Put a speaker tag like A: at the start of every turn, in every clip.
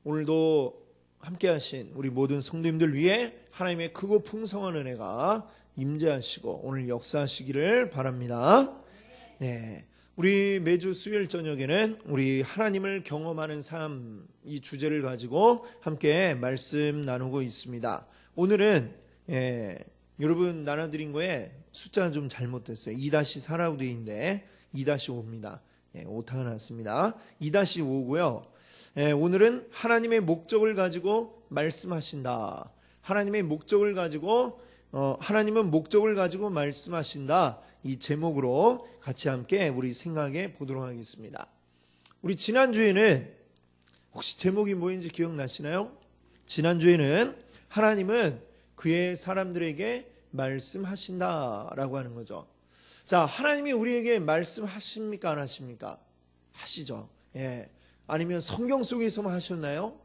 A: 오늘도 함께 하신 우리 모든 성도님들 위해 하나님의 크고 풍성한 은혜가 임재하시고 오늘 역사하시기를 바랍니다. 네, 우리 매주 수요일 저녁에는 우리 하나님을 경험하는 삶, 이 주제를 가지고 함께 말씀 나누고 있습니다. 오늘은 여러분 나눠드린 거에 숫자가 좀 잘못됐어요. 2-4라고 되어 있는데 2-5입니다. 오타가 났습니다. 2-5고요. 오늘은 하나님의 목적을 가지고 말씀하신다. 하나님의 목적을 가지고 하나님은 목적을 가지고 말씀하신다. 이 제목으로 같이 함께 우리 생각해 보도록 하겠습니다. 우리 지난주에는 혹시 제목이 뭐인지 기억나시나요? 지난주에는 하나님은 그의 사람들에게 말씀하신다라고 하는 거죠. 자, 하나님이 우리에게 말씀하십니까? 안 하십니까? 하시죠. 아니면 성경 속에서만 하셨나요?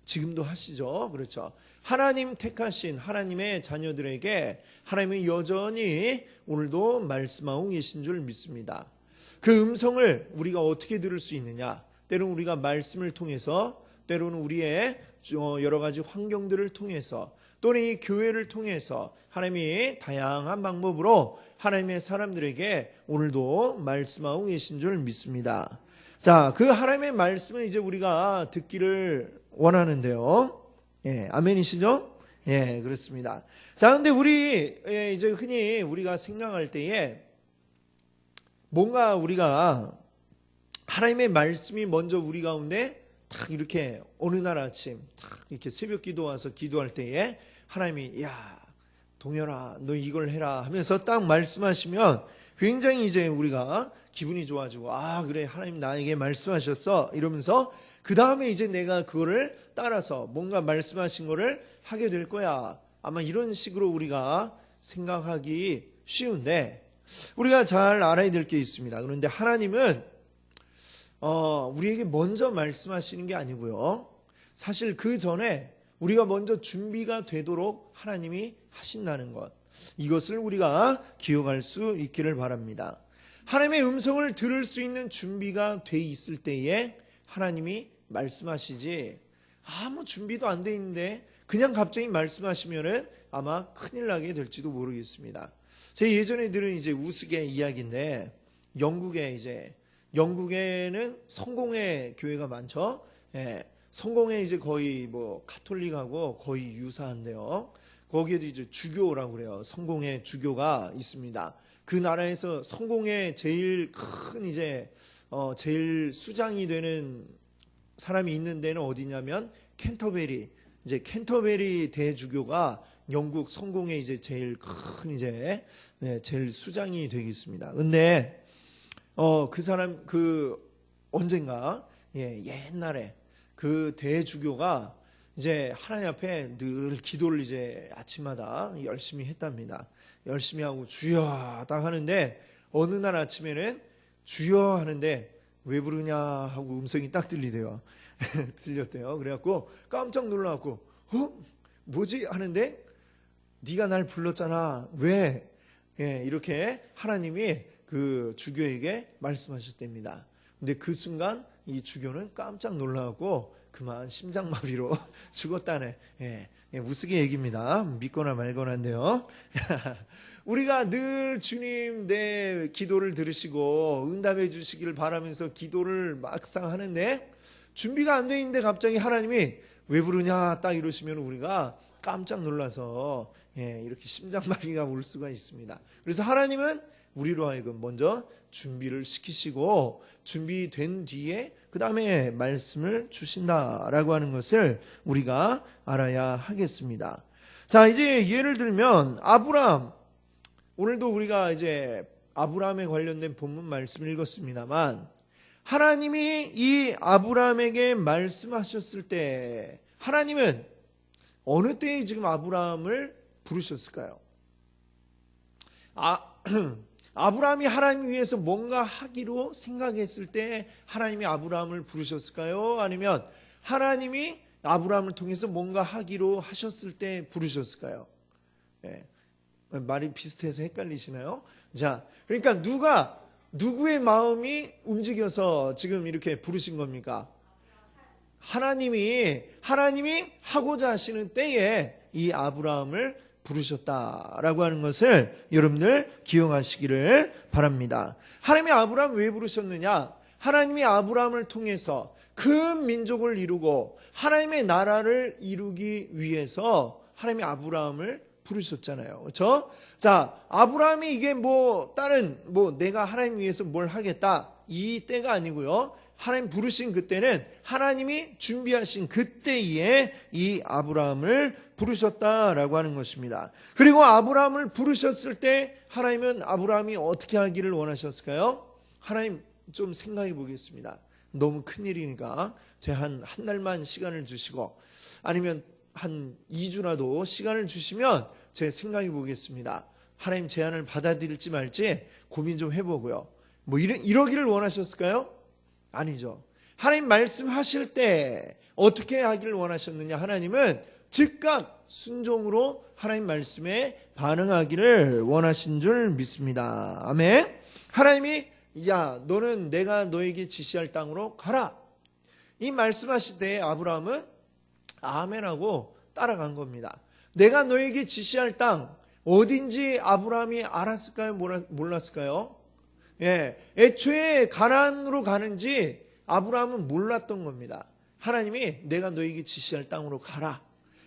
A: 지금도 하시죠. 그렇죠. 하나님 택하신 하나님의 자녀들에게 하나님은 여전히 오늘도 말씀하고 계신 줄 믿습니다. 그 음성을 우리가 어떻게 들을 수 있느냐? 때로는 우리가 말씀을 통해서, 때로는 우리의 여러 가지 환경들을 통해서, 또는 이 교회를 통해서 하나님이 다양한 방법으로 하나님의 사람들에게 오늘도 말씀하고 계신 줄 믿습니다. 자, 그 하나님의 말씀을 이제 우리가 듣기를 원하는데요. 아멘이시죠? 그렇습니다. 자, 근데 우리 이제 흔히 우리가 생각할 때에 뭔가 우리가 하나님의 말씀이 먼저 우리 가운데 딱 이렇게 어느 날 아침 딱 이렇게 새벽 기도 와서 기도할 때에 하나님이 야, 동현아, 너 이걸 해라 하면서 딱 말씀하시면 굉장히 이제 우리가 기분이 좋아지고, 아, 그래, 하나님 나에게 말씀하셨어 이러면서 그 다음에 이제 내가 그거를 따라서 뭔가 말씀하신 거를 하게 될 거야. 아마 이런 식으로 우리가 생각하기 쉬운데 우리가 잘 알아야 될 게 있습니다. 그런데 하나님은 우리에게 먼저 말씀하시는 게 아니고요. 사실 그 전에 우리가 먼저 준비가 되도록 하나님이 하신다는 것, 이것을 우리가 기억할 수 있기를 바랍니다. 하나님의 음성을 들을 수 있는 준비가 돼 있을 때에 하나님이 말씀하시지, 아무 준비도 안 돼 있는데 그냥 갑자기 말씀하시면은 아마 큰일 나게 될지도 모르겠습니다. 제 예전에 들은 이제 우스갯 이야기인데, 영국에는 성공회 교회가 많죠. 성공회 이제 거의 뭐 카톨릭하고 거의 유사한데요. 거기에도 이제 주교라고 그래요. 성공회 주교가 있습니다. 그 나라에서 성공회 제일 큰 제일 수장이 되는 사람이 있는 데는 어디냐면 캔터베리. 이제 캔터베리 대주교가 영국 성공회 이제 제일 큰 제일 수장이 되겠습니다. 근데 그 사람 언젠가 옛날에 그 대주교가 이제 하나님 앞에 늘 기도를 이제 아침마다 열심히 했답니다. 열심히 하고 주여 딱 하는데 어느 날 아침에는 주여 하는데 왜 부르냐 하고 음성이 딱 들리대요. 들렸대요. 그래갖고 깜짝 놀라갖고 뭐지 하는데 네가 날 불렀잖아. 왜? 이렇게 하나님이 그 주교에게 말씀하셨답니다. 근데 그 순간 이 주교는 깜짝 놀라갖고 그만 심장마비로 죽었다네. 무스개 얘기입니다. 믿거나 말거나인데요. 우리가 늘 주님 내 기도를 들으시고 응답해 주시기를 바라면서 기도를 막상 하는데 준비가 안 돼 있는데 갑자기 하나님이 왜 부르냐 딱 이러시면 우리가 깜짝 놀라서 이렇게 심장마비가 올 수가 있습니다. 그래서 하나님은 우리로 하여금 먼저 준비를 시키시고 준비된 뒤에 그 다음에 말씀을 주신다라고 하는 것을 우리가 알아야 하겠습니다. 자, 이제 예를 들면 아브라함, 오늘도 우리가 이제 아브라함에 관련된 본문 말씀을 읽었습니다만 하나님이 이 아브라함에게 말씀하셨을 때 하나님은 어느 때에 지금 아브라함을 부르셨을까요? 아브라함이 하나님 위해서 뭔가 하기로 생각했을 때 하나님이 아브라함을 부르셨을까요? 아니면 하나님이 아브라함을 통해서 뭔가 하기로 하셨을 때 부르셨을까요? 말이 비슷해서 헷갈리시나요? 자, 그러니까 누구의 마음이 움직여서 지금 이렇게 부르신 겁니까? 하나님이 하고자 하시는 때에 이 아브라함을 부르셨다라고 하는 것을 여러분들 기억하시기를 바랍니다. 하나님이 아브라함 왜 부르셨느냐? 하나님이 아브라함을 통해서 큰 민족을 이루고 하나님의 나라를 이루기 위해서 하나님이 아브라함을 부르셨잖아요. 그렇죠? 자, 아브라함이 이게 다른 내가 하나님 위해서 뭘 하겠다 이 때가 아니고요. 하나님 부르신 그때는 하나님이 준비하신 그때에 이 아브라함을 부르셨다라고 하는 것입니다. 그리고 아브라함을 부르셨을 때 하나님은 아브라함이 어떻게 하기를 원하셨을까요? 하나님 좀 생각해 보겠습니다. 너무 큰일이니까 제 한 달만 시간을 주시고 아니면 한 2주라도 시간을 주시면 제 생각해 보겠습니다. 하나님 제안을 받아들일지 말지 고민 좀 해보고요. 이러기를 원하셨을까요? 아니죠. 하나님 말씀하실 때 어떻게 하기를 원하셨느냐? 하나님은 즉각 순종으로 하나님 말씀에 반응하기를 원하신 줄 믿습니다. 아멘. 하나님이 너는 내가 너에게 지시할 땅으로 가라. 이 말씀하실 때 아브라함은 아멘하고 따라간 겁니다. 내가 너에게 지시할 땅 어딘지 아브라함이 알았을까요? 몰랐을까요? 애초에 가나안으로 가는지 아브라함은 몰랐던 겁니다. 하나님이 내가 너에게 지시할 땅으로 가라.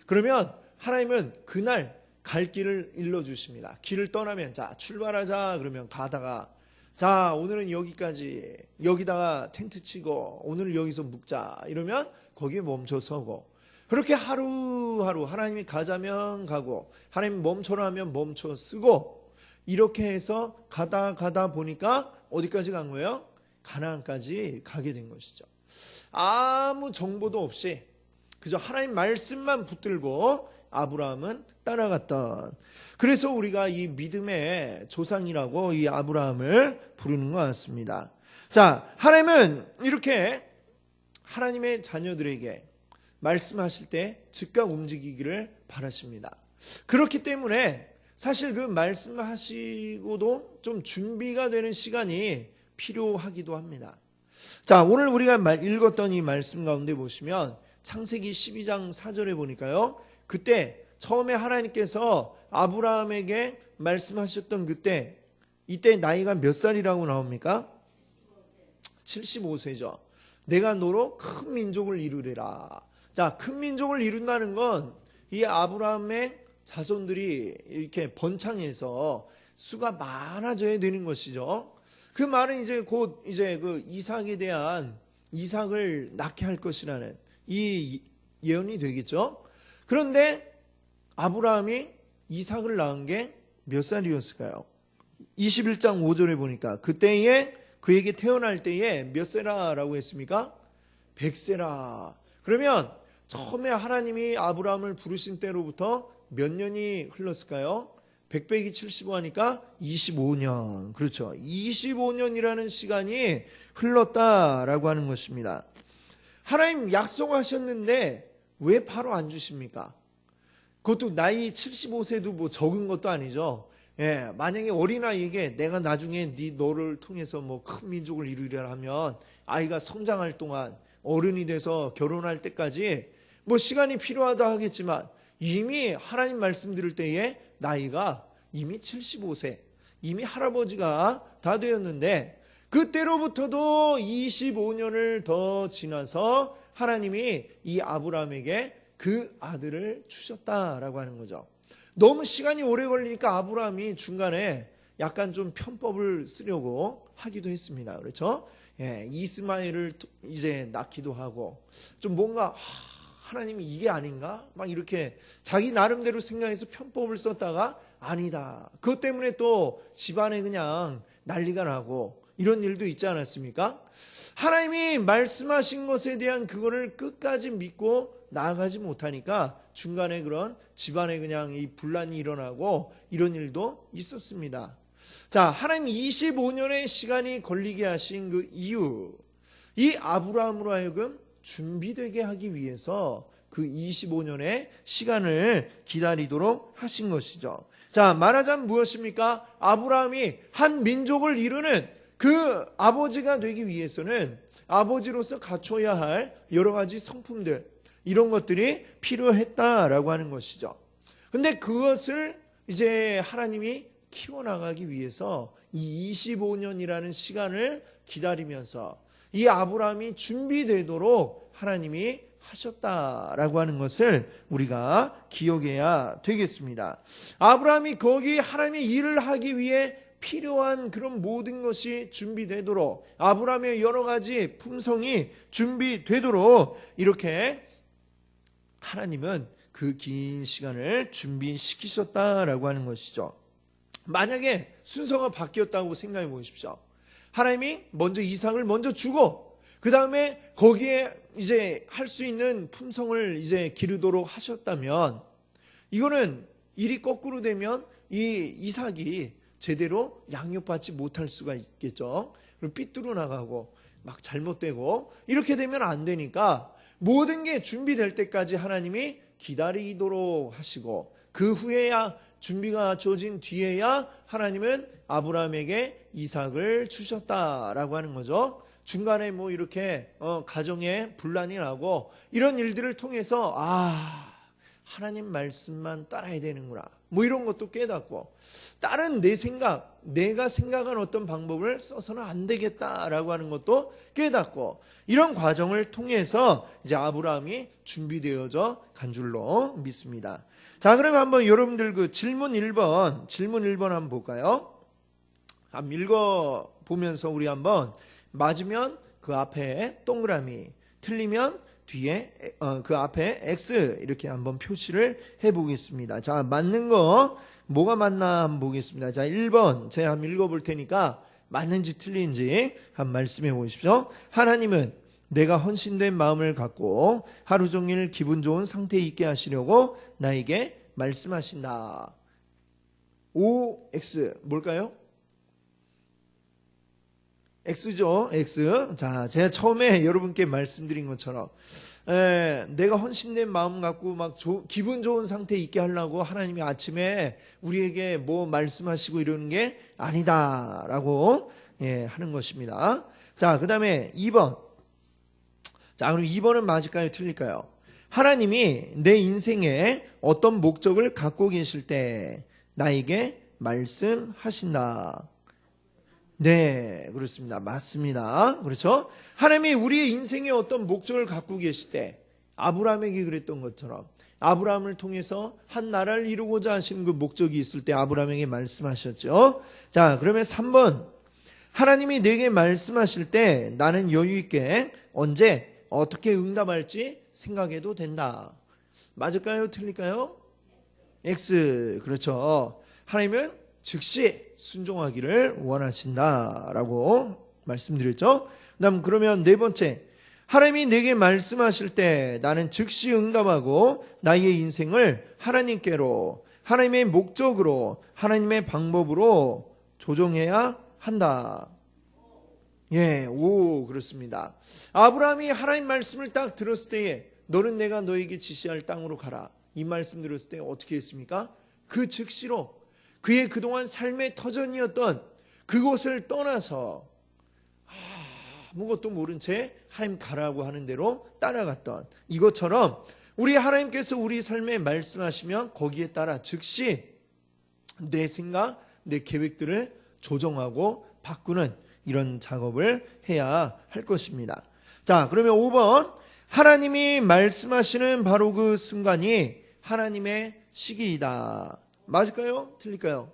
A: 그러면 하나님은 그날 갈 길을 일러주십니다. 길을 떠나면 자 출발하자 그러면 가다가 자 오늘은 여기까지 여기다가 텐트 치고 오늘 여기서 묵자 이러면 거기에 멈춰 서고 그렇게 하루하루 하나님이 가자면 가고 하나님 멈춰라 하면 멈춰 쓰고 이렇게 해서 가다 보니까 어디까지 간 거예요? 가나안까지 가게 된 것이죠. 아무 정보도 없이 그저 하나님 말씀만 붙들고 아브라함은 따라갔던. 그래서 우리가 이 믿음의 조상이라고 이 아브라함을 부르는 것 같습니다. 자, 하나님은 이렇게 하나님의 자녀들에게 말씀하실 때 즉각 움직이기를 바라십니다. 그렇기 때문에 사실 그 말씀하시고도 좀 준비가 되는 시간이 필요하기도 합니다. 자, 오늘 우리가 읽었던 이 말씀 가운데 보시면 창세기 12장 4절에 보니까요. 그때 처음에 하나님께서 아브라함에게 말씀하셨던 이때 나이가 몇 살이라고 나옵니까? 75세죠. 내가 너로 큰 민족을 이루리라. 자, 큰 민족을 이룬다는 건 이 아브라함의 자손들이 이렇게 번창해서 수가 많아져야 되는 것이죠. 그 말은 이제 곧 그 이삭을 낳게 할 것이라는 이 예언이 되겠죠. 그런데 아브라함이 이삭을 낳은 게 몇 살이었을까요? 21장 5절에 보니까 그때에 그에게 태어날 때에 몇 세라라고 했습니까? 100세라. 그러면 처음에 하나님이 아브라함을 부르신 때로부터 몇 년이 흘렀을까요? 100 빼기 75 하니까 25년. 그렇죠. 25년이라는 시간이 흘렀다라고 하는 것입니다. 하나님 약속하셨는데 왜 바로 안 주십니까? 그것도 나이 75세도 적은 것도 아니죠. 만약에 어린아이에게 내가 나중에 너를 통해서 큰 민족을 이루리라 하면 아이가 성장할 동안 어른이 돼서 결혼할 때까지 시간이 필요하다 하겠지만 이미 하나님 말씀 들을 때에 나이가 이미 75세, 이미 할아버지가 다 되었는데 그때로부터도 25년을 더 지나서 하나님이 이 아브라함에게 그 아들을 주셨다라고 하는 거죠. 너무 시간이 오래 걸리니까 아브라함이 중간에 약간 좀 편법을 쓰려고 하기도 했습니다. 그렇죠? 이스마엘을 이제 낳기도 하고 좀 뭔가 하나님이 이게 아닌가? 막 이렇게 자기 나름대로 생각해서 편법을 썼다가 아니다. 그것 때문에 또 집안에 그냥 난리가 나고 이런 일도 있지 않았습니까? 하나님이 말씀하신 것에 대한 그거를 끝까지 믿고 나아가지 못하니까 중간에 그런 집안에 그냥 이 분란이 일어나고 이런 일도 있었습니다. 자, 하나님 25년의 시간이 걸리게 하신 그 이유, 이 아브라함으로 하여금 준비되게 하기 위해서 그 25년의 시간을 기다리도록 하신 것이죠. 자, 말하자면 무엇입니까? 아브라함이 한 민족을 이루는 그 아버지가 되기 위해서는 아버지로서 갖춰야 할 여러 가지 성품들, 이런 것들이 필요했다라고 하는 것이죠. 근데 그것을 이제 하나님이 키워나가기 위해서 이 25년이라는 시간을 기다리면서 이 아브라함이 준비되도록 하나님이 하셨다라고 하는 것을 우리가 기억해야 되겠습니다. 아브라함이 거기 하나님의 일을 하기 위해 필요한 그런 모든 것이 준비되도록, 아브라함의 여러 가지 품성이 준비되도록 이렇게 하나님은 그 긴 시간을 준비시키셨다라고 하는 것이죠. 만약에 순서가 바뀌었다고 생각해 보십시오. 하나님이 먼저 이삭을 먼저 주고 그 다음에 거기에 이제 할 수 있는 품성을 이제 기르도록 하셨다면, 이거는 일이 거꾸로 되면 이 이삭이 제대로 양육받지 못할 수가 있겠죠. 그리고 삐뚤어 나가고 막 잘못되고 이렇게 되면 안 되니까 모든 게 준비될 때까지 하나님이 기다리도록 하시고, 그 후에야 준비가 주어진 뒤에야 하나님은 아브라함에게 이삭을 주셨다라고 하는 거죠. 중간에 뭐 이렇게 가정에 분란이 나고 이런 일들을 통해서 하나님 말씀만 따라야 되는구나, 뭐 이런 것도 깨닫고, 다른 내 생각, 내가 생각한 어떤 방법을 써서는 안 되겠다라고 하는 것도 깨닫고, 이런 과정을 통해서 이제 아브라함이 준비되어져 간 줄로 믿습니다. 자, 그러면 한번 여러분들 그 질문 1번 한번 볼까요? 한번 읽어보면서 우리 한번 맞으면 그 앞에 동그라미, 틀리면 뒤에 그 앞에 X 이렇게 한번 표시를 해보겠습니다. 자, 맞는 거 뭐가 맞나 한번 보겠습니다. 자, 1번 제가 한번 읽어볼 테니까 맞는지 틀린지 한번 말씀해 보십시오. 하나님은 내가 헌신된 마음을 갖고 하루 종일 기분 좋은 상태에 있게 하시려고 나에게 말씀하신다. OX 뭘까요? X죠, X. 자, 제가 처음에 여러분께 말씀드린 것처럼 내가 헌신된 마음 갖고 막 기분 좋은 상태에 있게 하려고 하나님이 아침에 우리에게 뭐 말씀하시고 이러는 게 아니다라고 하는 것입니다. 자, 그 다음에 2번. 자, 그럼 2번은 맞을까요, 틀릴까요? 하나님이 내 인생에 어떤 목적을 갖고 계실 때 나에게 말씀하신다. 네, 그렇습니다. 맞습니다. 그렇죠? 하나님이 우리의 인생에 어떤 목적을 갖고 계실 때, 아브라함에게 그랬던 것처럼 아브라함을 통해서 한 나라를 이루고자 하시는 그 목적이 있을 때 아브라함에게 말씀하셨죠. 자, 그러면 3번. 하나님이 내게 말씀하실 때 나는 여유 있게 언제 어떻게 응답할지 생각해도 된다. 맞을까요? 틀릴까요? X. 그렇죠. 하나님은 즉시 순종하기를 원하신다라고 말씀드렸죠. 그러면 네 번째, 하나님이 내게 말씀하실 때 나는 즉시 응답하고 나의 인생을 하나님께로, 하나님의 목적으로, 하나님의 방법으로 조정해야 한다. 오, 그렇습니다. 아브라함이 하나님 말씀을 딱 들었을 때에 너는 내가 너에게 지시할 땅으로 가라, 이 말씀 들었을 때 어떻게 했습니까? 그 즉시로 그의 그동안 삶의 터전이었던 그곳을 떠나서 아무것도 모른 채 하나님 가라고 하는 대로 따라갔던, 이것처럼 우리 하나님께서 우리 삶에 말씀하시면 거기에 따라 즉시 내 생각, 내 계획들을 조정하고 바꾸는 이런 작업을 해야 할 것입니다. 자, 그러면 5번. 하나님이 말씀하시는 바로 그 순간이 하나님의 시기이다. 맞을까요? 틀릴까요?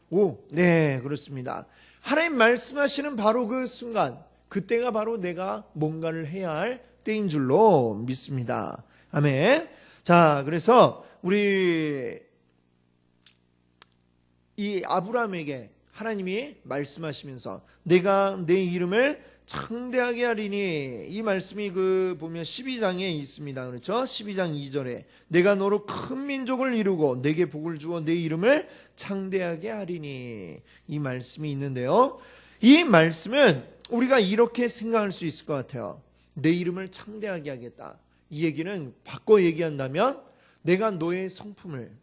A: 오, 네, 그렇습니다. 하나님 말씀하시는 바로 그 순간, 그때가 바로 내가 뭔가를 해야 할 때인 줄로 믿습니다. 아멘. 자, 그래서 우리 이 아브라함에게 하나님이 말씀하시면서 내가 내 이름을 창대하게 하리니, 이 말씀이 보면 12장에 있습니다. 그렇죠? 12장 2절에 내가 너로 큰 민족을 이루고 내게 복을 주어 내 이름을 창대하게 하리니, 이 말씀이 있는데요. 이 말씀은 우리가 이렇게 생각할 수 있을 것 같아요. 내 이름을 창대하게 하겠다. 이 얘기는 바꿔 얘기한다면 내가 너의 성품을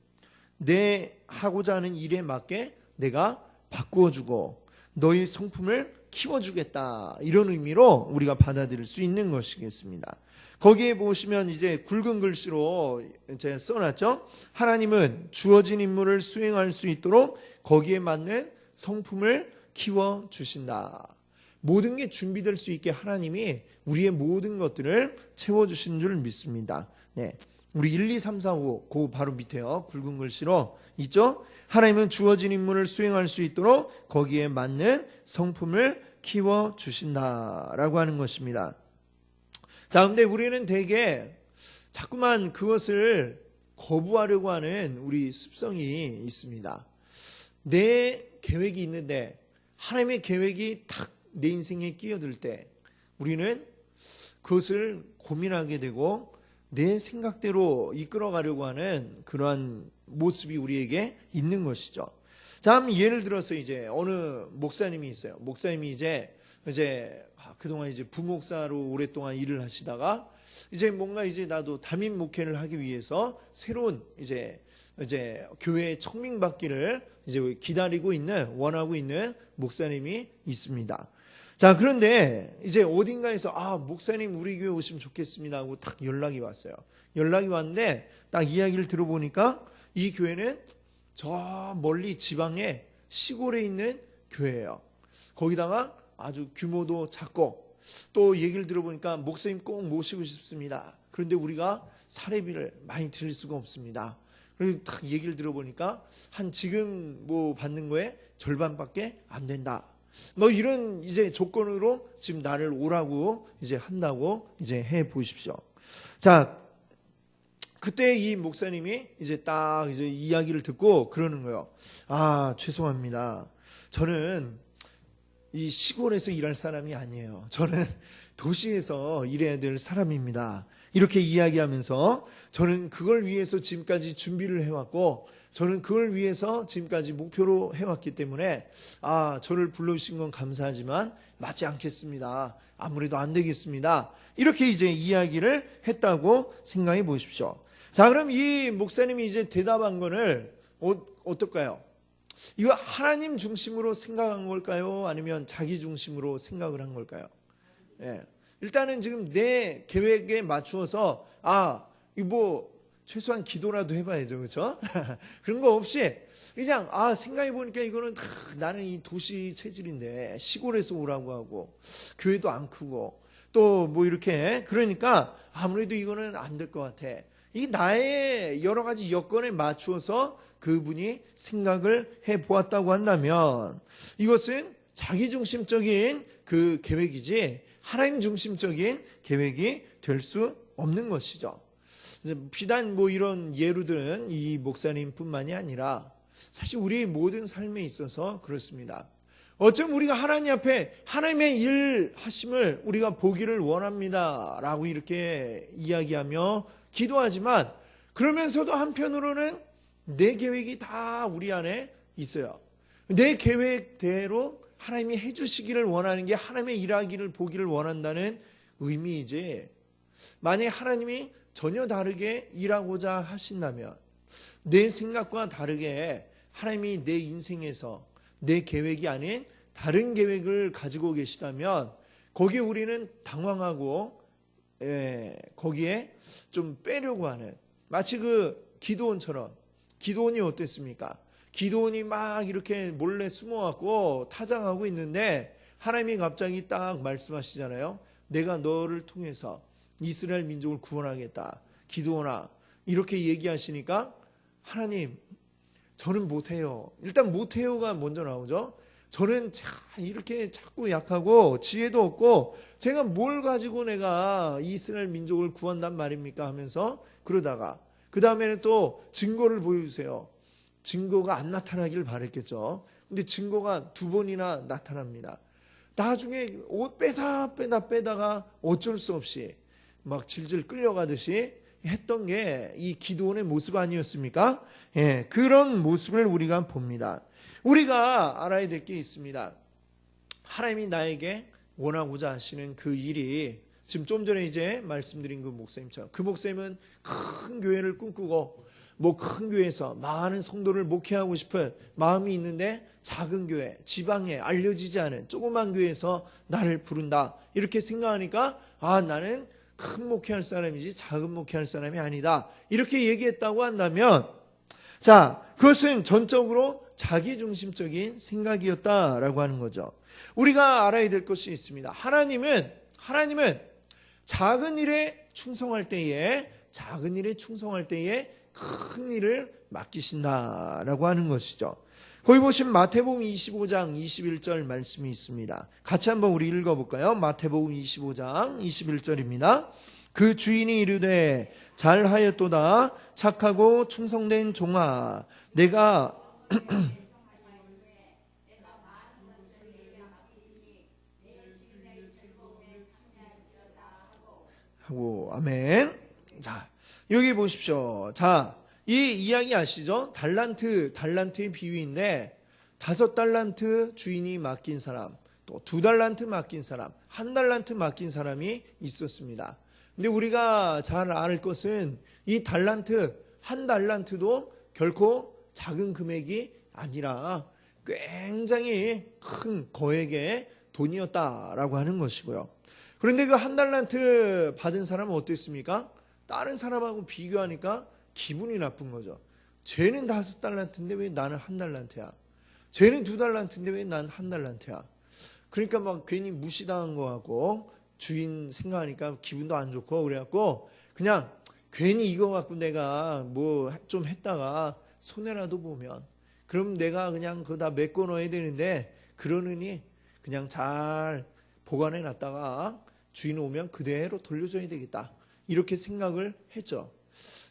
A: 내 하고자 하는 일에 맞게 내가 바꾸어주고 너의 성품을 키워주겠다. 이런 의미로 우리가 받아들일 수 있는 것이겠습니다. 거기에 보시면 이제 굵은 글씨로 제가 써놨죠. 하나님은 주어진 임무를 수행할 수 있도록 거기에 맞는 성품을 키워주신다. 모든 게 준비될 수 있게 하나님이 우리의 모든 것들을 채워주신 줄 믿습니다. 네. 우리 1, 2, 3, 4, 5, 그 바로 밑에요. 굵은 글씨로 있죠? 하나님은 주어진 임무를 수행할 수 있도록 거기에 맞는 성품을 키워주신다라고 하는 것입니다. 자, 근데 우리는 되게 자꾸만 그것을 거부하려고 하는 우리 습성이 있습니다. 내 계획이 있는데 하나님의 계획이 탁 내 인생에 끼어들 때 우리는 그것을 고민하게 되고 내 생각대로 이끌어가려고 하는 그러한 모습이 우리에게 있는 것이죠. 자, 한번 예를 들어서 이제 어느 목사님이 있어요. 목사님이 이제 그동안 이제 부목사로 오랫동안 일을 하시다가 이제 뭔가 이제 나도 담임 목회를 하기 위해서 새로운 이제 교회에 청빙받기를 이제 기다리고 있는, 원하고 있는 목사님이 있습니다. 자, 그런데 이제 어딘가에서 목사님 우리 교회 오시면 좋겠습니다 하고 딱 연락이 왔어요. 연락이 왔는데 딱 이야기를 들어보니까 이 교회는 저 멀리 지방의 시골에 있는 교회예요. 거기다가 아주 규모도 작고 또 얘기를 들어보니까 목사님 꼭 모시고 싶습니다. 그런데 우리가 사례비를 많이 드릴 수가 없습니다. 그리고 딱 얘기를 들어보니까 한 지금 뭐 받는 거에 절반밖에 안 된다. 뭐 이런 이제 조건으로 지금 나를 오라고 이제 한다고 이제 해 보십시오. 자, 그때 이 목사님이 이제 딱 이제 이야기를 듣고 그러는 거예요. 죄송합니다. 저는 이 시골에서 일할 사람이 아니에요. 저는 도시에서 일해야 될 사람입니다. 이렇게 이야기하면서 저는 그걸 위해서 지금까지 준비를 해왔고 저는 그걸 위해서 지금까지 목표로 해왔기 때문에 저를 불러주신 건 감사하지만 맞지 않겠습니다. 아무래도 안 되겠습니다. 이렇게 이제 이야기를 했다고 생각해 보십시오. 자, 그럼 이 목사님이 이제 대답한 거를 어떨까요? 이거 하나님 중심으로 생각한 걸까요? 아니면 자기 중심으로 생각을 한 걸까요? 예. 일단은 지금 내 계획에 맞추어서 이거 뭐 최소한 기도라도 해봐야죠, 그렇죠? 그런 거 없이 그냥 생각해 보니까 이거는 나는 이 도시 체질인데 시골에서 오라고 하고 교회도 안 크고 또 뭐 이렇게 그러니까 아무래도 이거는 안 될 것 같아. 이 나의 여러 가지 여건에 맞추어서 그분이 생각을 해 보았다고 한다면 이것은 자기중심적인 그 계획이지 하나님 중심적인 계획이 될 수 없는 것이죠. 비단 뭐 이런 예루들은 이 목사님뿐만이 아니라 사실 우리의 모든 삶에 있어서 그렇습니다. 어쩜 우리가 하나님 앞에 하나님의 일 하심을 우리가 보기를 원합니다 라고 이렇게 이야기하며 기도하지만 그러면서도 한편으로는 내 계획이 다 우리 안에 있어요. 내 계획대로 하나님이 해주시기를 원하는 게 하나님의 일하기를 보기를 원한다는 의미이지, 만약에 하나님이 전혀 다르게 일하고자 하신다면 내 생각과 다르게 하나님이 내 인생에서 내 계획이 아닌 다른 계획을 가지고 계시다면 거기에 우리는 당황하고 거기에 좀 빼려고 하는, 마치 그 기드온처럼. 기드온이 어땠습니까? 기드온이 막 이렇게 몰래 숨어갖고 타장하고 있는데 하나님이 갑자기 딱 말씀하시잖아요. 내가 너를 통해서 이스라엘 민족을 구원하겠다. 기드온아, 이렇게 얘기하시니까 하나님, 저는 못해요. 일단 못해요가 먼저 나오죠. 저는 이렇게 자꾸 약하고 지혜도 없고 제가 뭘 가지고 내가 이스라엘 민족을 구한단 말입니까 하면서 그러다가 그 다음에는 또 증거를 보여주세요. 증거가 안 나타나길 바랬겠죠. 근데 증거가 2번이나 나타납니다. 나중에 옷 빼다가 어쩔 수 없이 막 질질 끌려가듯이 했던 게 이 기드온의 모습 아니었습니까? 그런 모습을 우리가 봅니다. 우리가 알아야 될 게 있습니다. 하나님이 나에게 원하고자 하시는 그 일이 지금 좀 전에 이제 말씀드린 그 목사님처럼, 그 목사님은 큰 교회를 꿈꾸고 뭐 큰 교회에서 많은 성도를 목회하고 싶은 마음이 있는데 작은 교회, 지방에 알려지지 않은 조그만 교회에서 나를 부른다. 이렇게 생각하니까 나는 큰 목회할 사람이지 작은 목회할 사람이 아니다. 이렇게 얘기했다고 한다면 자, 그것은 전적으로 자기중심적인 생각이었다라고 하는 거죠. 우리가 알아야 될 것이 있습니다. 하나님은 작은 일에 충성할 때에 큰 일을 맡기신다라고 하는 것이죠. 거기 보시면 마태복음 25장 21절 말씀이 있습니다. 같이 한번 우리 읽어볼까요? 마태복음 25장 21절입니다. 그 주인이 이르되 잘하였도다 착하고 충성된 종아 내가 하고 아멘. 자, 여기 보십시오. 자, 이 이야기 아시죠? 달란트의 비유인데 5달란트 주인이 맡긴 사람, 또 2달란트 맡긴 사람, 1달란트 맡긴 사람이 있었습니다. 근데 우리가 잘 알 것은 이 한 달란트도 결코 작은 금액이 아니라 굉장히 큰 거액의 돈이었다라고 하는 것이고요. 그런데 그 1달란트 받은 사람은 어땠습니까? 다른 사람하고 비교하니까 기분이 나쁜 거죠. 쟤는 5달란트인데 왜 나는 1달란트야? 쟤는 2달란트인데 왜 난 1달란트야? 그러니까 막 괜히 무시당한 거 같고 주인 생각하니까 기분도 안 좋고 그래갖고 그냥 괜히 이거 갖고 내가 뭐 좀 했다가 손해라도 보면 그럼 내가 그냥 그거 다 메꿔 넣어야 되는데 그러느니 그냥 잘 보관해 놨다가 주인 오면 그대로 돌려줘야 되겠다. 이렇게 생각을 했죠.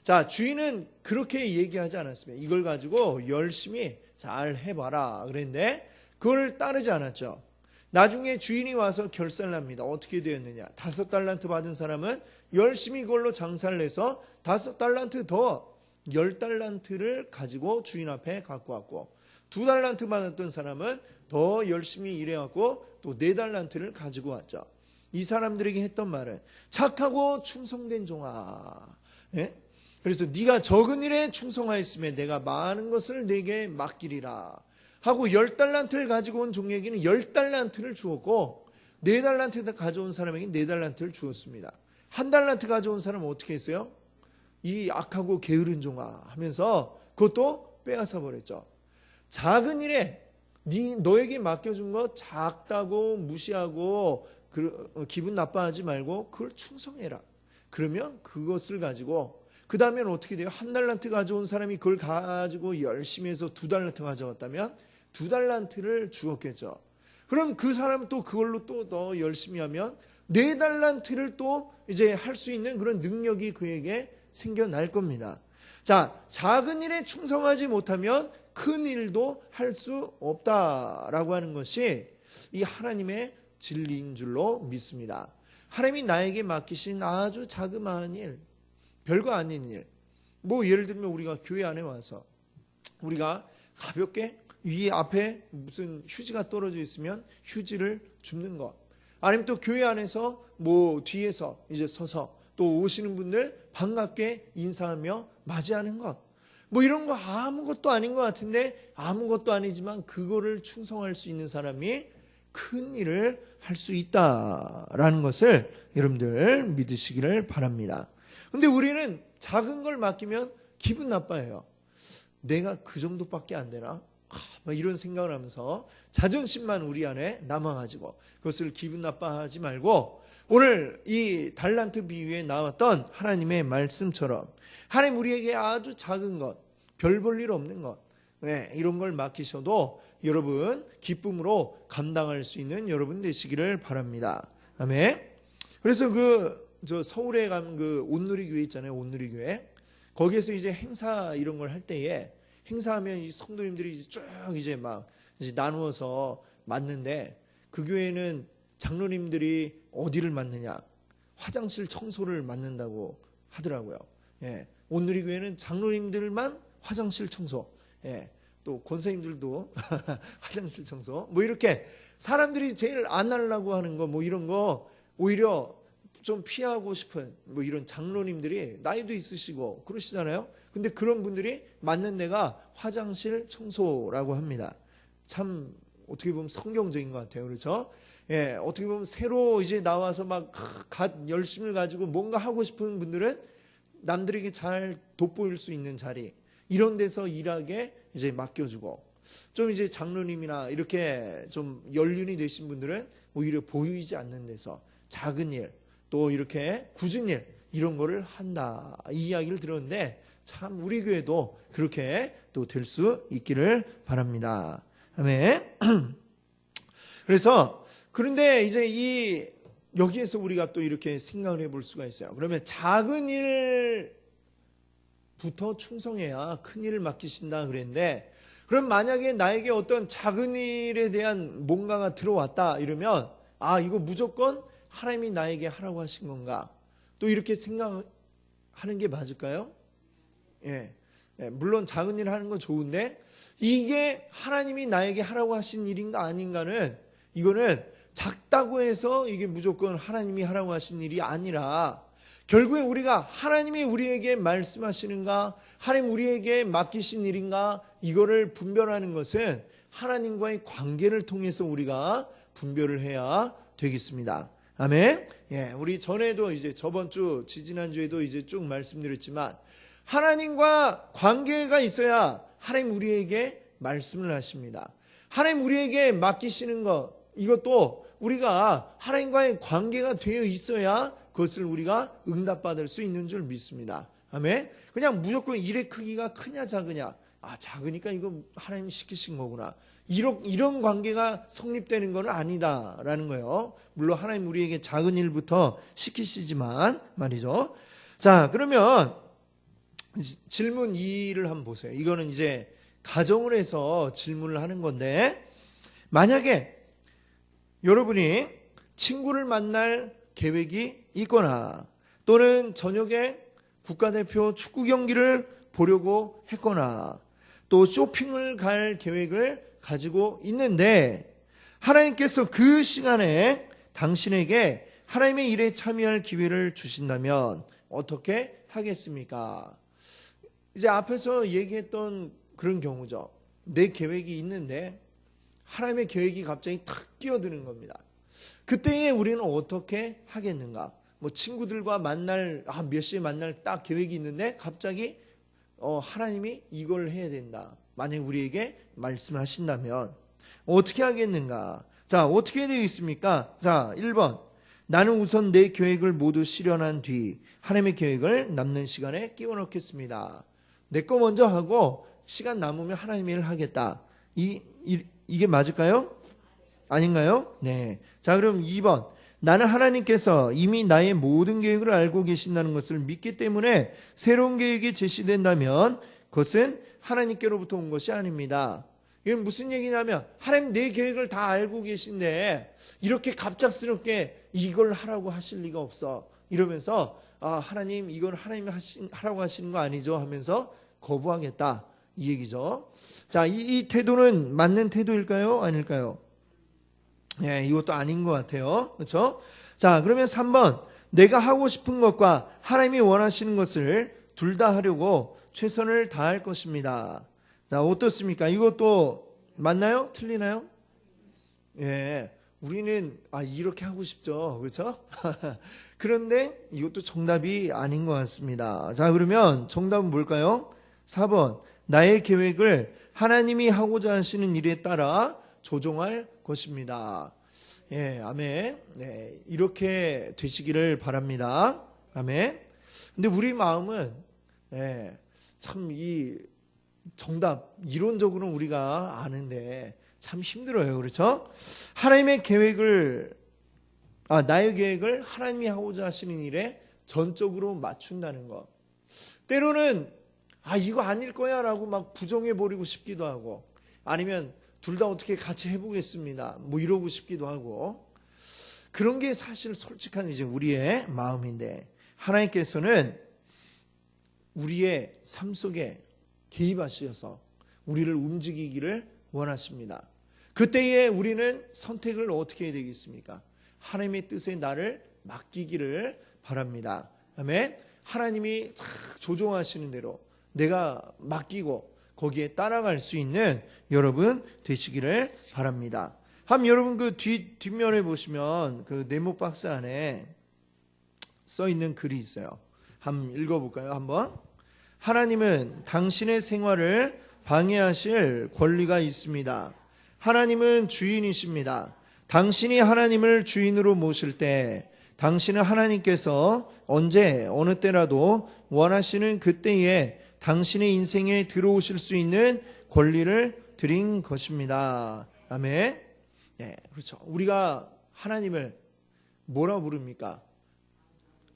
A: 자, 주인은 그렇게 얘기하지 않았습니다. 이걸 가지고 열심히 잘 해봐라 그랬는데 그걸 따르지 않았죠. 나중에 주인이 와서 결산합니다. 어떻게 되었느냐? 5달란트 받은 사람은 열심히 이걸로 장사를 해서 5달란트 더 10달란트를 가지고 주인 앞에 갖고 왔고 2달란트 받았던 사람은 더 열심히 일해갖고 또 4달란트를 가지고 왔죠. 이 사람들에게 했던 말은 착하고 충성된 종아. 예? 그래서 네가 적은 일에 충성하였으면 내가 많은 것을 네게 맡기리라 하고 10달란트를 가지고 온 종에게는 10달란트를 주었고 4달란트 가져온 사람에게 4달란트를 주었습니다. 1달란트 가져온 사람은 어떻게 했어요? 이 악하고 게으른 종아 하면서 그것도 빼앗아 버렸죠. 작은 일에 너에게 맡겨준 것 작다고 무시하고 기분 나빠하지 말고 그걸 충성해라. 그러면 그것을 가지고 그 다음엔 어떻게 돼요? 1달란트 가져온 사람이 그걸 가지고 열심히 해서 2달란트 가져왔다면 2달란트를 주었겠죠. 그럼 그 사람은 또 그걸로 또 더 열심히 하면 4달란트를 또 이제 할 수 있는 그런 능력이 그에게 생겨날 겁니다. 자, 작은 일에 충성하지 못하면 큰 일도 할 수 없다라고 하는 것이 이 하나님의 진리인 줄로 믿습니다. 하나님이 나에게 맡기신 아주 자그마한 일, 별거 아닌 일, 뭐 예를 들면 우리가 교회 안에 와서 우리가 가볍게 위 앞에 무슨 휴지가 떨어져 있으면 휴지를 줍는 것, 아니면 또 교회 안에서 뭐 뒤에서 이제 서서 또 오시는 분들 반갑게 인사하며 맞이하는 것, 뭐 이런 거 아무것도 아닌 것 같은데 아무것도 아니지만 그거를 충성할 수 있는 사람이 큰 일을 할 수 있다라는 것을 여러분들 믿으시기를 바랍니다. 근데 우리는 작은 걸 맡기면 기분 나빠해요. 내가 그 정도밖에 안 되나? 막 이런 생각을 하면서 자존심만 우리 안에 남아가지고 그것을 기분 나빠하지 말고 오늘 이 달란트 비유에 나왔던 하나님의 말씀처럼 하나님 우리에게 아주 작은 것, 별 볼 일 없는 것, 이런 걸 맡기셔도 여러분 기쁨으로 감당할 수 있는 여러분 되시기를 바랍니다. 아멘. 그래서 저 서울에 간 그 온누리교회 있잖아요. 온누리교회. 거기에서 이제 행사 이런 걸 할 때에 행사하면 이 성도님들이 쭉 이제 막 이제 나누어서 맡는데 그 교회는 장로님들이 어디를 맡느냐? 화장실 청소를 맡는다고 하더라고요. 예. 온누리교회는 장로님들만 화장실 청소. 예. 또 권사님들도 화장실 청소. 뭐 이렇게 사람들이 제일 안 하려고 하는 거 뭐 이런 거 오히려 좀 피하고 싶은 뭐 이런 장로님들이 나이도 있으시고 그러시잖아요. 근데 그런 분들이 맡는 데가 화장실 청소라고 합니다. 참 어떻게 보면 성경적인 것 같아요. 그렇죠? 예, 어떻게 보면 새로 이제 나와서 막 열심을 가지고 뭔가 하고 싶은 분들은 남들에게 잘 돋보일 수 있는 자리, 이런 데서 일하게 이제 맡겨주고, 좀 이제 장로님이나 이렇게 좀 연륜이 되신 분들은 오히려 보이지 않는 데서 작은 일, 또 이렇게 굳은 일, 이런 거를 한다, 이 이야기를 들었는데, 참 우리 교회도 그렇게 또 될 수 있기를 바랍니다. 아멘. 그래서 그런데 이제 여기에서 우리가 또 이렇게 생각을 해볼 수가 있어요. 그러면 작은 일부터 충성해야 큰 일을 맡기신다 그랬는데, 그럼 만약에 나에게 어떤 작은 일에 대한 뭔가가 들어왔다 이러면, 이거 무조건 하나님이 나에게 하라고 하신 건가? 또 이렇게 생각하는 게 맞을까요? 예. 물론 작은 일 하는 건 좋은데, 이게 하나님이 나에게 하라고 하신 일인가 아닌가는, 이거는 작다고 해서 이게 무조건 하나님이 하라고 하신 일이 아니라, 결국에 우리가 하나님이 우리에게 말씀하시는가, 하나님 우리에게 맡기신 일인가, 이거를 분별하는 것은 하나님과의 관계를 통해서 우리가 분별을 해야 되겠습니다. 아멘. 예, 우리 전에도 이제 저번 주, 지지난주에도 이제 쭉 말씀드렸지만, 하나님과 관계가 있어야 하나님 우리에게 말씀을 하십니다. 하나님 우리에게 맡기시는 것, 이것도 우리가 하나님과의 관계가 되어 있어야 그것을 우리가 응답받을 수 있는 줄 믿습니다. 아멘. 그냥 무조건 일의 크기가 크냐 작으냐, 작으니까 이거 하나님 시키신 거구나, 이런 관계가 성립되는 건 아니다라는 거예요. 물론 하나님 우리에게 작은 일부터 시키시지만 말이죠. 자, 그러면 질문 2를 한번 보세요. 이거는 이제 가정을 해서 질문을 하는 건데, 만약에 여러분이 친구를 만날 계획이 있거나, 또는 저녁에 국가대표 축구 경기를 보려고 했거나, 또 쇼핑을 갈 계획을 가지고 있는데, 하나님께서 그 시간에 당신에게 하나님의 일에 참여할 기회를 주신다면 어떻게 하겠습니까? 이제 앞에서 얘기했던 그런 경우죠. 내 계획이 있는데 하나님의 계획이 갑자기 탁 끼어드는 겁니다. 그때에 우리는 어떻게 하겠는가? 뭐 친구들과 만날, 몇 시에 만날 딱 계획이 있는데 갑자기 하나님이 이걸 해야 된다, 만약 우리에게 말씀하신다면 어떻게 하겠는가? 자, 어떻게 되어 있습니까? 자, 1번, 나는 우선 내 계획을 모두 실현한 뒤 하나님의 계획을 남는 시간에 끼워 넣겠습니다. 내 거 먼저 하고 시간 남으면 하나님의 일을 하겠다. 이게 맞을까요? 아닌가요? 네. 자, 그럼 2번. 나는 하나님께서 이미 나의 모든 계획을 알고 계신다는 것을 믿기 때문에 새로운 계획이 제시된다면 그것은 하나님께로부터 온 것이 아닙니다. 이건 무슨 얘기냐면, 하나님 내 계획을 다 알고 계신데 이렇게 갑작스럽게 이걸 하라고 하실 리가 없어, 이러면서 하나님 이건 하나님이 하라고 하시는 거 아니죠 하면서 거부하겠다, 이 얘기죠. 자, 이 태도는 맞는 태도일까요? 아닐까요? 예, 이것도 아닌 것 같아요. 그렇죠? 자, 그러면 3번. 내가 하고 싶은 것과 하나님이 원하시는 것을 둘 다 하려고 최선을 다할 것입니다. 자, 어떻습니까? 이것도 맞나요? 틀리나요? 예, 우리는 이렇게 하고 싶죠. 그렇죠? 그런데 이것도 정답이 아닌 것 같습니다. 자, 그러면 정답은 뭘까요? 4번. 나의 계획을 하나님이 하고자 하시는 일에 따라 조정할 것입니다. 예, 아멘. 네, 이렇게 되시기를 바랍니다. 아멘. 근데 우리 마음은 참 이 정답 이론적으로는 우리가 아는데 참 힘들어요. 그렇죠? 하나님의 계획을 나의 계획을 하나님이 하고자 하시는 일에 전적으로 맞춘다는 것. 때로는 이거 아닐 거야 라고 막 부정해 버리고 싶기도 하고, 아니면 둘 다 어떻게 같이 해보겠습니다, 뭐 이러고 싶기도 하고, 그런 게 사실 솔직한 이제 우리의 마음인데, 하나님께서는 우리의 삶 속에 개입하셔서 우리를 움직이기를 원하십니다. 그때에 우리는 선택을 어떻게 해야 되겠습니까? 하나님의 뜻에 나를 맡기기를 바랍니다. 아멘. 하나님이 조종하시는 대로 내가 맡기고 거기에 따라갈 수 있는 여러분 되시기를 바랍니다. 여러분 그 뒷면에 보시면 그 네모 박스 안에 써 있는 글이 있어요. 한번 읽어볼까요? 한번. 하나님은 당신의 생활을 방해하실 권리가 있습니다. 하나님은 주인이십니다. 당신이 하나님을 주인으로 모실 때 당신은 하나님께서 언제 어느 때라도 원하시는 그때에 당신의 인생에 들어오실 수 있는 권리를 드린 것입니다. 아멘. 네, 그렇죠. 우리가 하나님을 뭐라 부릅니까?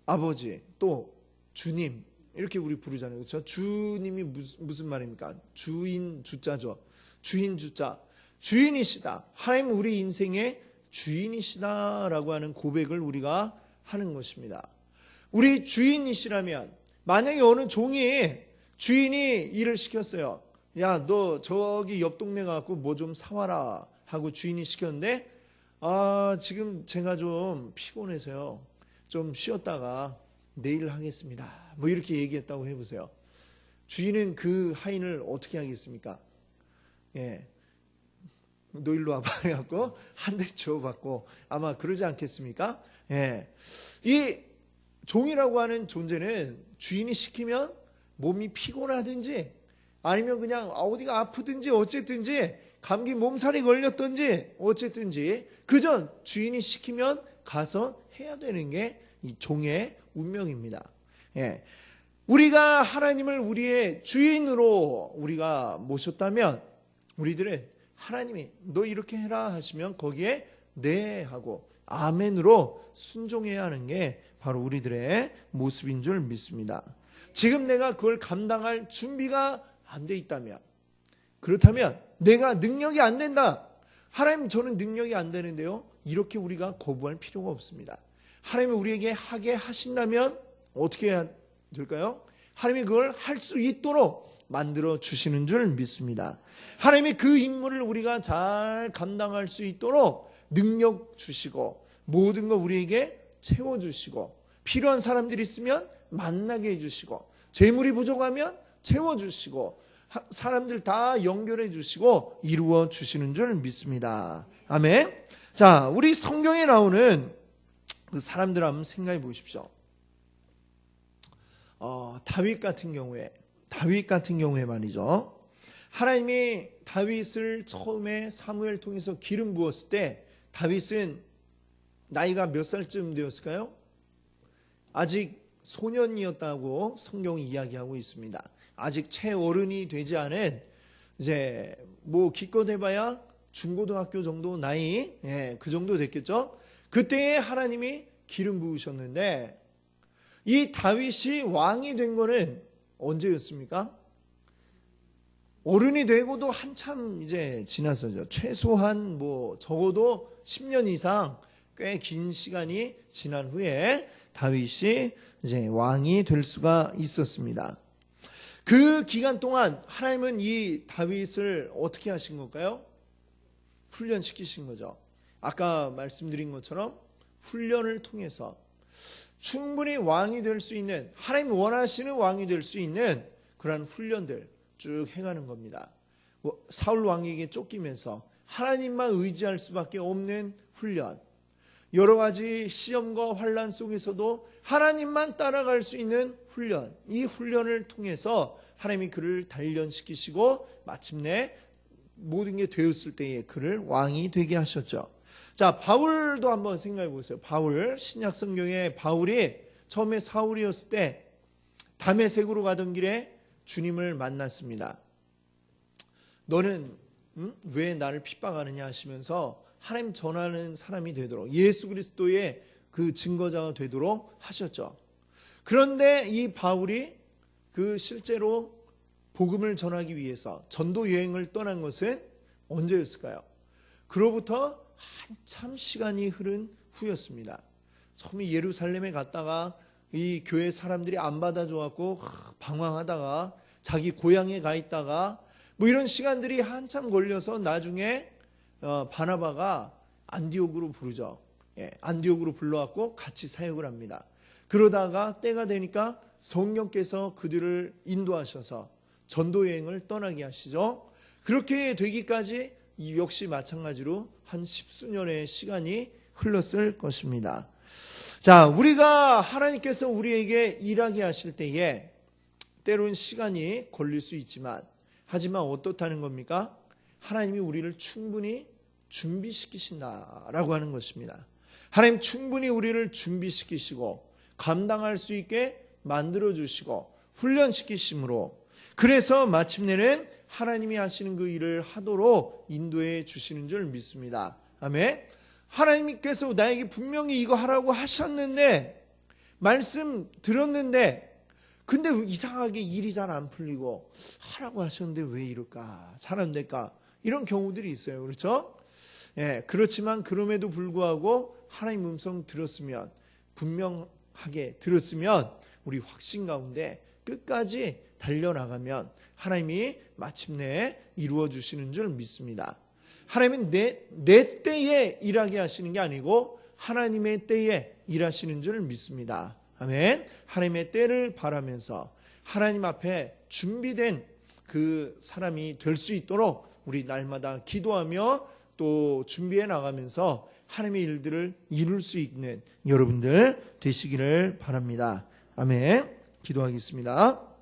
A: 아버지, 또 주님 이렇게 우리 부르잖아요. 그렇죠? 주님이 무슨 말입니까? 주인 주자죠. 주인 주자. 주인이시다. 하나님 우리 인생의 주인이시다라고 하는 고백을 우리가 하는 것입니다. 우리 주인이시라면 만약에 어느 종이 주인이 일을 시켰어요. 야, 너 저기 옆 동네 가고 뭐 좀 사와라 하고 주인이 시켰는데 지금 제가 좀 피곤해서요. 좀 쉬었다가 내일 하겠습니다. 뭐 이렇게 얘기했다고 해보세요. 주인은 그 하인을 어떻게 하겠습니까? 예. 너 일로 와봐 해갖고 한 대 주워받고 아마 그러지 않겠습니까? 예. 이 종이라고 하는 존재는 주인이 시키면 몸이 피곤하든지 아니면 그냥 어디가 아프든지 어쨌든지 감기 몸살이 걸렸든지 어쨌든지 그저 주인이 시키면 가서 해야 되는 게 이 종의 운명입니다. 예. 우리가 하나님을 우리의 주인으로 우리가 모셨다면 우리들은 하나님이 너 이렇게 해라 하시면 거기에 네 하고 아멘으로 순종해야 하는 게 바로 우리들의 모습인 줄 믿습니다. 지금 내가 그걸 감당할 준비가 안 돼 있다면 그렇다면 내가 능력이 안 된다. 하나님 저는 능력이 안 되는데요. 이렇게 우리가 거부할 필요가 없습니다. 하나님이 우리에게 하게 하신다면 어떻게 해야 될까요? 하나님이 그걸 할 수 있도록 만들어 주시는 줄 믿습니다. 하나님이 그 임무를 우리가 잘 감당할 수 있도록 능력 주시고 모든 거 우리에게 채워주시고 필요한 사람들이 있으면 만나게 해주시고 재물이 부족하면 채워주시고 사람들 다 연결해 주시고 이루어 주시는 줄 믿습니다. 아멘. 자, 우리 성경에 나오는 그 사람들 한번 생각해 보십시오. 다윗 같은 경우에 말이죠. 하나님이 다윗을 처음에 사무엘 통해서 기름 부었을 때 다윗은 나이가 몇 살쯤 되었을까요? 아직 소년이었다고 성경이 이야기하고 있습니다. 아직 채어른이 되지 않은 이제 뭐 기껏 해봐야 중고등학교 정도 나이, 그 정도 됐겠죠. 그때에 하나님이 기름 부으셨는데 이 다윗이 왕이 된 거는 언제였습니까? 어른이 되고도 한참 이제 지나서죠. 최소한 뭐 적어도 10년 이상 꽤 긴 시간이 지난 후에 다윗이 이제 왕이 될 수가 있었습니다. 그 기간 동안 하나님은 이 다윗을 어떻게 하신 걸까요? 훈련시키신 거죠. 아까 말씀드린 것처럼 훈련을 통해서 충분히 왕이 될 수 있는 하나님 원하시는 왕이 될 수 있는 그러한 훈련들 쭉 해가는 겁니다. 사울 왕에게 쫓기면서 하나님만 의지할 수밖에 없는 훈련, 여러 가지 시험과 환난 속에서도 하나님만 따라갈 수 있는 훈련, 이 훈련을 통해서 하나님이 그를 단련시키시고 마침내 모든 게 되었을 때에 그를 왕이 되게 하셨죠. 자, 바울도 한번 생각해 보세요. 바울, 신약 성경에 바울이 처음에 사울이었을 때 다메섹으로 가던 길에 주님을 만났습니다. 너는 왜 나를 핍박하느냐 하시면서 하나님 전하는 사람이 되도록 예수 그리스도의 그 증거자가 되도록 하셨죠. 그런데 이 바울이 그 실제로 복음을 전하기 위해서 전도 여행을 떠난 것은 언제였을까요? 그로부터 한참 시간이 흐른 후였습니다. 처음에 예루살렘에 갔다가 이 교회 사람들이 안 받아줘갖고 방황하다가 자기 고향에 가 있다가 뭐 이런 시간들이 한참 걸려서 나중에 바나바가 안디옥으로 부르죠. 안디옥으로 불러왔고 같이 사역을 합니다. 그러다가 때가 되니까 성령께서 그들을 인도하셔서 전도 여행을 떠나게 하시죠. 그렇게 되기까지 역시 마찬가지로 한 10수년의 시간이 흘렀을 것입니다. 자, 우리가 하나님께서 우리에게 일하게 하실 때에 때로는 시간이 걸릴 수 있지만, 하지만 어떻다는 겁니까? 하나님이 우리를 충분히 준비시키신다라고 하는 것입니다. 하나님 충분히 우리를 준비시키시고 감당할 수 있게 만들어주시고 훈련시키심으로, 그래서 마침내는 하나님이 하시는 그 일을 하도록 인도해 주시는 줄 믿습니다. 아멘. 하나님께서 나에게 분명히 이거 하라고 하셨는데, 말씀 들었는데, 근데 이상하게 일이 잘 안 풀리고, 하라고 하셨는데 왜 이럴까? 잘 안 될까? 이런 경우들이 있어요. 그렇죠? 그렇지만 그럼에도 불구하고 하나님 음성 들었으면, 분명하게 들었으면 우리 확신 가운데 끝까지 달려나가면 하나님이 마침내 이루어 주시는 줄 믿습니다. 하나님은 내 때에 일하게 하시는 게 아니고 하나님의 때에 일하시는 줄 믿습니다. 아멘. 하나님의 때를 바라면서 하나님 앞에 준비된 그 사람이 될 수 있도록 우리 날마다 기도하며 또 준비해 나가면서 하나님의 일들을 이룰 수 있는 여러분들 되시기를 바랍니다. 아멘. 기도하겠습니다.